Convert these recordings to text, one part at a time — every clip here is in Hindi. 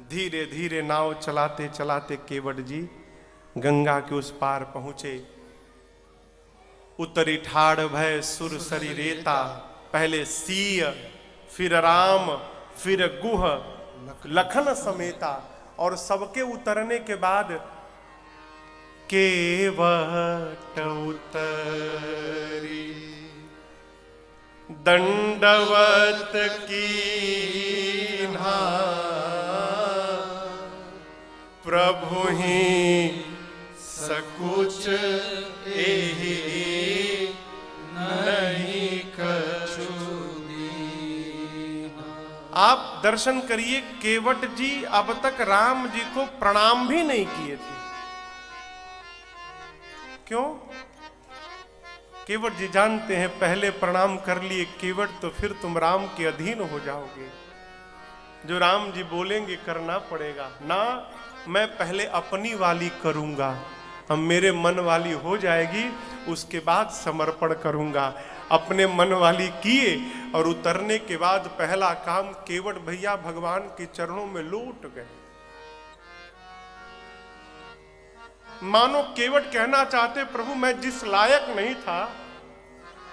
धीरे धीरे नाव चलाते चलाते केवट जी गंगा के उस पार पहुंचे। उतरी ठाड़ भय सुर सरी रेता, पहले सीय फिर राम फिर गुह लखन समेता। और सबके उतरने के बाद केवट उतरी दंडवत कीन्हा, प्रभु ही सकुच एहि नहीं कछु दीन्हा। आप दर्शन करिए, केवट जी अब तक राम जी को प्रणाम भी नहीं किए थे। क्यों? केवट जी जानते हैं पहले प्रणाम कर लिए केवट तो फिर तुम राम के अधीन हो जाओगे। जो राम जी बोलेंगे करना पड़ेगा ना। मैं पहले अपनी वाली करूंगा, हम मेरे मन वाली हो जाएगी उसके बाद समर्पण करूंगा। अपने मन वाली किए और उतरने के बाद पहला काम केवट भैया भगवान के चरणों में लौट गए। मानो केवट कहना चाहते प्रभु मैं जिस लायक नहीं था,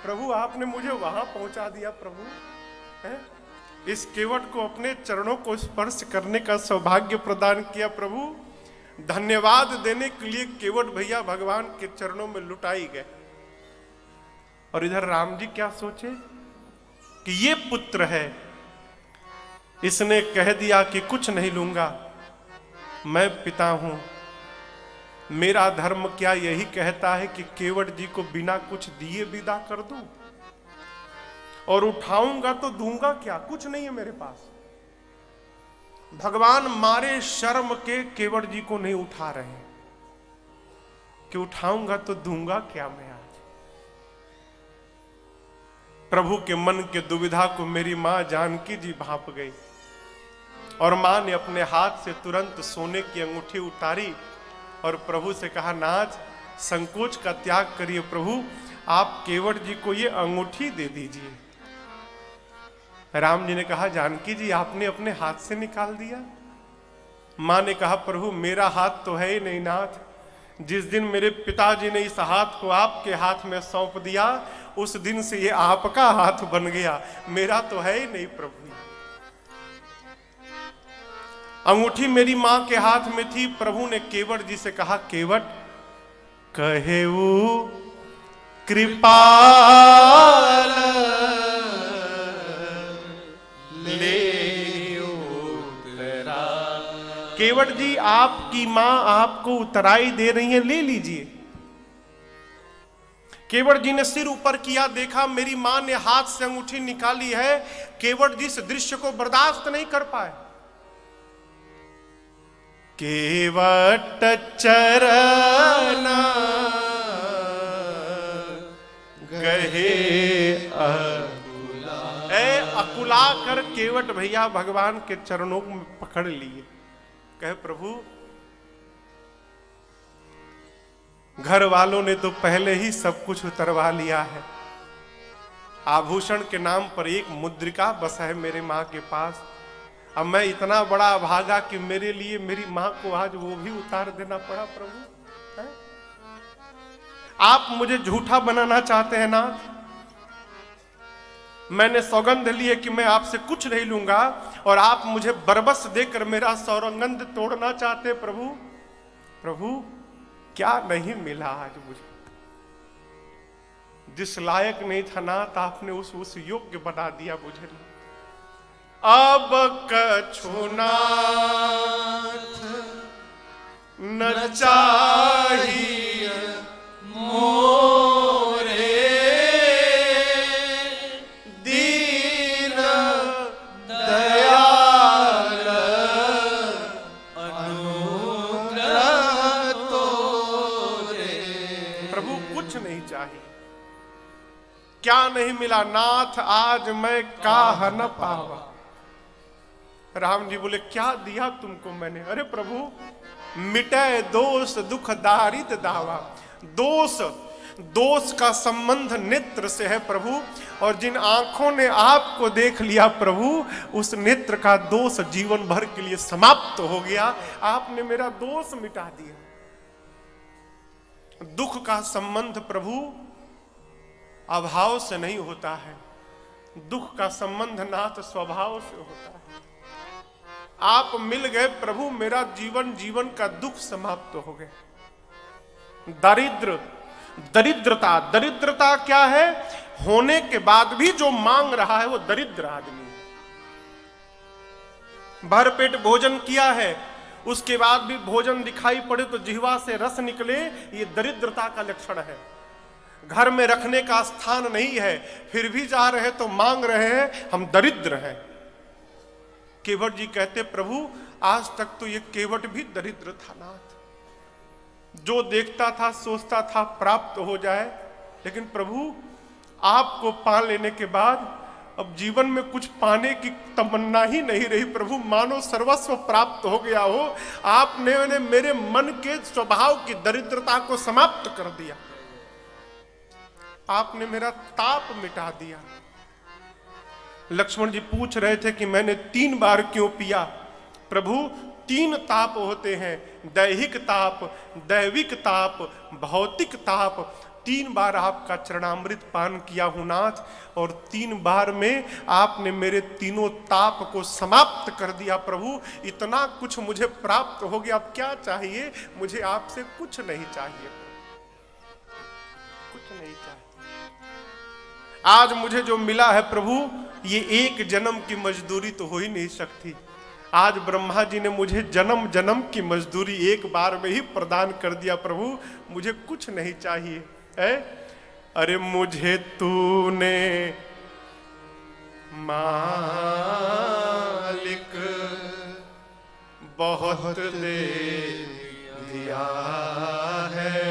प्रभु आपने मुझे वहां पहुंचा दिया। प्रभु है? इस केवट को अपने चरणों को स्पर्श करने का सौभाग्य प्रदान किया। प्रभु धन्यवाद देने के लिए केवट भैया भगवान के चरणों में लुटाई गए। और इधर राम जी क्या सोचे कि ये पुत्र है, इसने कह दिया कि कुछ नहीं लूंगा, मैं पिता हूं। मेरा धर्म क्या यही कहता है कि केवट जी को बिना कुछ दिए विदा कर दूं? और उठाऊंगा तो दूंगा क्या? कुछ नहीं है मेरे पास। भगवान मारे शर्म के केवट जी को नहीं उठा रहे कि उठाऊंगा तो दूंगा क्या मैं आज। प्रभु के मन के दुविधा को मेरी मां जानकी जी भांप गई और मां ने अपने हाथ से तुरंत सोने की अंगूठी उतारी और प्रभु से कहा नाथ संकोच का त्याग करिए प्रभु, आप केवट जी को ये अंगूठी दे दीजिए। राम जी ने कहा जानकी जी आपने अपने हाथ से निकाल दिया। मां ने कहा प्रभु मेरा हाथ तो है ही नहीं नाथ, जिस दिन मेरे पिताजी ने इस हाथ को आपके हाथ में सौंप दिया उस दिन से ये आपका हाथ बन गया, मेरा तो है ही नहीं प्रभु। अंगूठी मेरी मां के हाथ में थी। प्रभु ने केवट जी से कहा केवट कहेऊ कृपाल ले उतरा। केवट जी आपकी मां आपको उतराई दे रही है, ले लीजिए। केवट जी ने सिर ऊपर किया, देखा मेरी मां ने हाथ से अंगूठी निकाली है। केवट जी इस दृश्य को बर्दाश्त नहीं कर पाए। केवट चरना गहे अकुला। अकुला कर केवट भैया भगवान के चरणों में पकड़ लिए। कहे प्रभु घर वालों ने तो पहले ही सब कुछ उतरवा लिया है, आभूषण के नाम पर एक मुद्रिका बस है मेरे मां के पास। अब मैं इतना बड़ा अभागा कि मेरे लिए मेरी मां को आज वो भी उतार देना पड़ा। प्रभु है? आप मुझे झूठा बनाना चाहते हैं नाथ। मैंने सौगंध ली है कि मैं आपसे कुछ नहीं लूंगा और आप मुझे बरबस देकर मेरा सौगंध तोड़ना चाहते। प्रभु प्रभु क्या नहीं मिला आज मुझे, जिस लायक नहीं था नाथ आपने उस योग्य बना दिया मुझे। अब कछु नाथ न चाहिए मोरे, दीन दयाल अनुग्रह तोरे। प्रभु कुछ नहीं चाहिए, क्या नहीं मिला नाथ आज मैं काह न पावा। राम जी बोले क्या दिया तुमको मैंने? अरे प्रभु मिटे दोष दुख दारिद दावा। दोष दोष का संबंध नेत्र से है प्रभु, और जिन आंखों ने आपको देख लिया प्रभु, उस नेत्र का दोष जीवन भर के लिए समाप्त हो गया। आपने मेरा दोष मिटा दिया। दुख का संबंध प्रभु अभाव से नहीं होता है, दुख का संबंध नाथ स्वभाव से होता है। आप मिल गए प्रभु, मेरा जीवन का दुख समाप्त हो गया। दरिद्रता क्या है? होने के बाद भी जो मांग रहा है वो दरिद्र आदमी है। भरपेट भोजन किया है, उसके बाद भी भोजन दिखाई पड़े तो जिह्वा से रस निकले, ये दरिद्रता का लक्षण है। घर में रखने का स्थान नहीं है, फिर भी जा रहे तो मांग रहे हैं, हम दरिद्र हैं। केवट जी कहते प्रभु, आज तक तो ये केवट भी दरिद्र था नाथ, जो देखता था सोचता था प्राप्त हो जाए, लेकिन प्रभु आपको पा लेने के बाद अब जीवन में कुछ पाने की तमन्ना ही नहीं रही प्रभु, मानो सर्वस्व प्राप्त हो गया हो। आपने मेरे मन के स्वभाव की दरिद्रता को समाप्त कर दिया, आपने मेरा ताप मिटा दिया। लक्ष्मण जी पूछ रहे थे कि मैंने 3 बार क्यों पिया? प्रभु 3 ताप होते हैं, दैहिक ताप, दैविक ताप, भौतिक ताप। 3 बार आपका चरणामृत पान किया हूं नाथ, और 3 बार में आपने मेरे तीनों ताप को समाप्त कर दिया प्रभु। इतना कुछ मुझे प्राप्त हो गया, अब क्या चाहिए मुझे? आपसे कुछ नहीं चाहिए, कुछ नहीं चाहिए। आज मुझे जो मिला है प्रभु, ये 1 जन्म की मजदूरी तो हो ही नहीं सकती। आज ब्रह्मा जी ने मुझे जन्म जन्म की मजदूरी एक बार में ही प्रदान कर दिया प्रभु, मुझे कुछ नहीं चाहिए है। अरे मुझे तूने मालिक बहुत दे दिया है,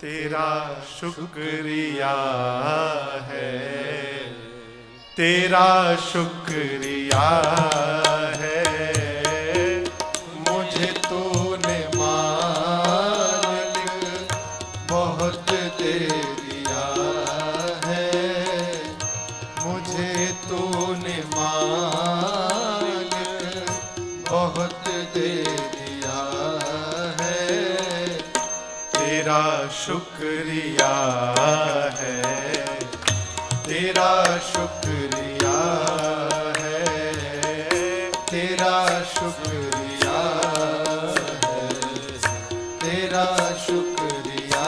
तेरा शुक्रिया है, तेरा शुक्रिया है। मुझे तूने मालिक बहुत दे दिया है, मुझे तूने मालिक बहुत दे दिया है, तेरा शुक्रिया है, तेरा शुक्रिया है, तेरा शुक्रिया है, तेरा शुक्रिया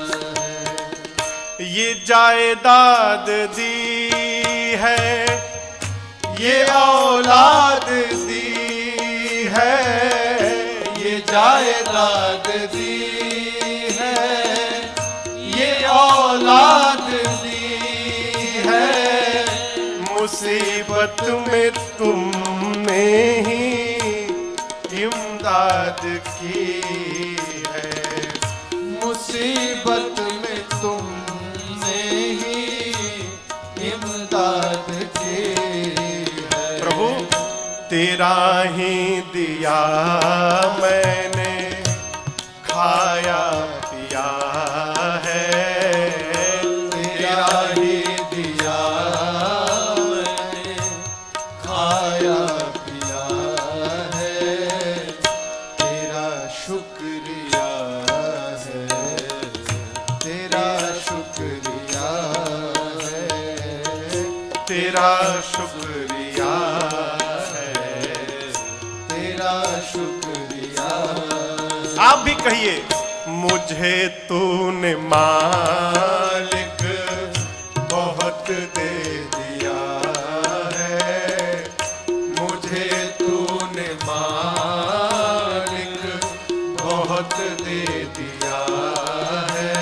है। ये जायदाद दी है, ये औलाद दी है, ये जायदाद दी है, ये औलाद दी है। मुसीबत में तुमने ही इमदाद की है, मुसीबत में तुमने ही इमदाद की है। प्रभु तेरा ही दिया मैंने खाया पिया है, तेरा ही दिया मैंने खाया पिया है, तेरा शुक्रिया है, तेरा शुक्रिया है, तेरा शुक्रिया है। तेरा शुक्रिया। आप भी कहिए, मुझे तूने मालिक बहुत दे दिया है, मुझे तूने मालिक बहुत दे दिया है,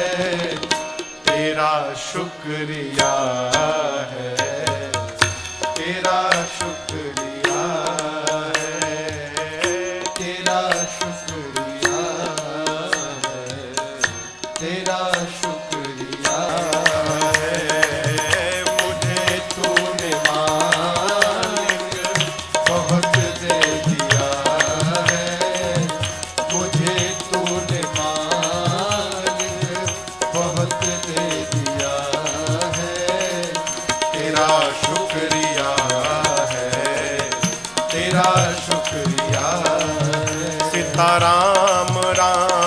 तेरा शुक्रिया है, तेरा शुक्रिया है, तेरा शुक्रिया है, तेरा शुक्रिया है। मुझे तूने मालिक बहुत दे दिया है, मुझे तूने मालिक शुक्रिया है। सीता राम राम